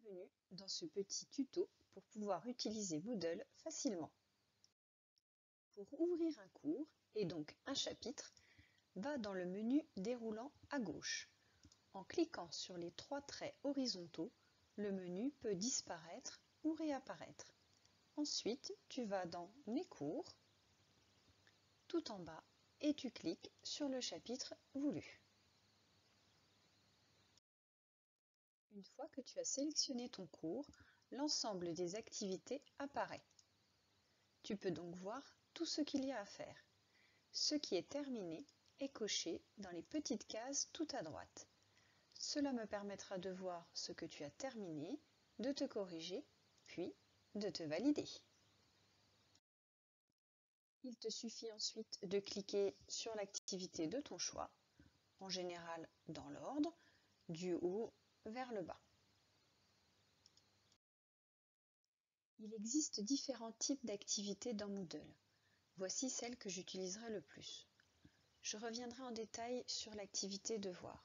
Bienvenue dans ce petit tuto pour pouvoir utiliser Moodle facilement. Pour ouvrir un cours, et donc un chapitre, va dans le menu déroulant à gauche. En cliquant sur les trois traits horizontaux, le menu peut disparaître ou réapparaître. Ensuite, tu vas dans Mes cours, tout en bas, et tu cliques sur le chapitre voulu. Une fois que tu as sélectionné ton cours, l'ensemble des activités apparaît. Tu peux donc voir tout ce qu'il y a à faire. Ce qui est terminé est coché dans les petites cases tout à droite. Cela me permettra de voir ce que tu as terminé, de te corriger, puis de te valider. Il te suffit ensuite de cliquer sur l'activité de ton choix, en général dans l'ordre, du haut vers le bas. Il existe différents types d'activités dans Moodle. Voici celle que j'utiliserai le plus. Je reviendrai en détail sur l'activité devoir.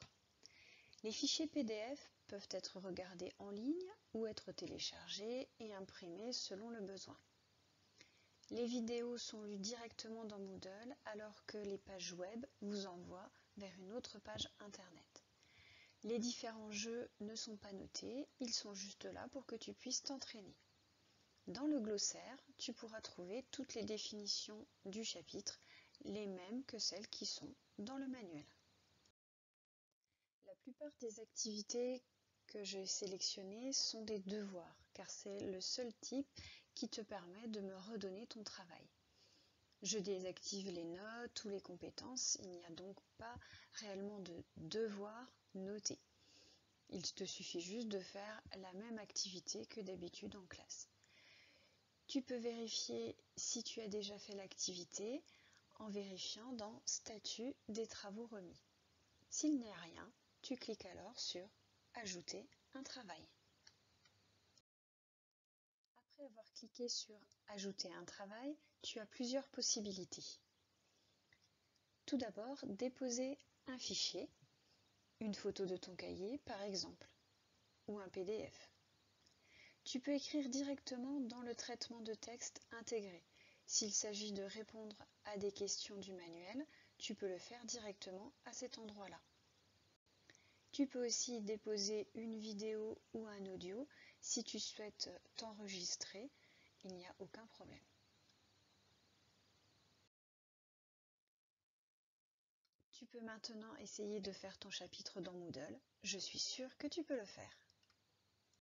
Les fichiers PDF peuvent être regardés en ligne ou être téléchargés et imprimés selon le besoin. Les vidéos sont lues directement dans Moodle alors que les pages web vous envoient vers une autre page internet. Les différents jeux ne sont pas notés, ils sont juste là pour que tu puisses t'entraîner. Dans le glossaire, tu pourras trouver toutes les définitions du chapitre, les mêmes que celles qui sont dans le manuel. La plupart des activités que j'ai sélectionnées sont des devoirs, car c'est le seul type qui te permet de me redonner ton travail. Je désactive les notes ou les compétences, il n'y a donc pas réellement de devoirs notés. Il te suffit juste de faire la même activité que d'habitude en classe. Tu peux vérifier si tu as déjà fait l'activité en vérifiant dans Statut des travaux remis. S'il n'y a rien, tu cliques alors sur Ajouter un travail. Après avoir cliqué sur Ajouter un travail, tu as plusieurs possibilités. Tout d'abord, déposer un fichier, une photo de ton cahier par exemple, ou un PDF. Tu peux écrire directement dans le traitement de texte intégré. S'il s'agit de répondre à des questions du manuel, tu peux le faire directement à cet endroit-là. Tu peux aussi déposer une vidéo ou un audio. Si tu souhaites t'enregistrer, il n'y a aucun problème. Tu peux maintenant essayer de faire ton chapitre dans Moodle. Je suis sûre que tu peux le faire.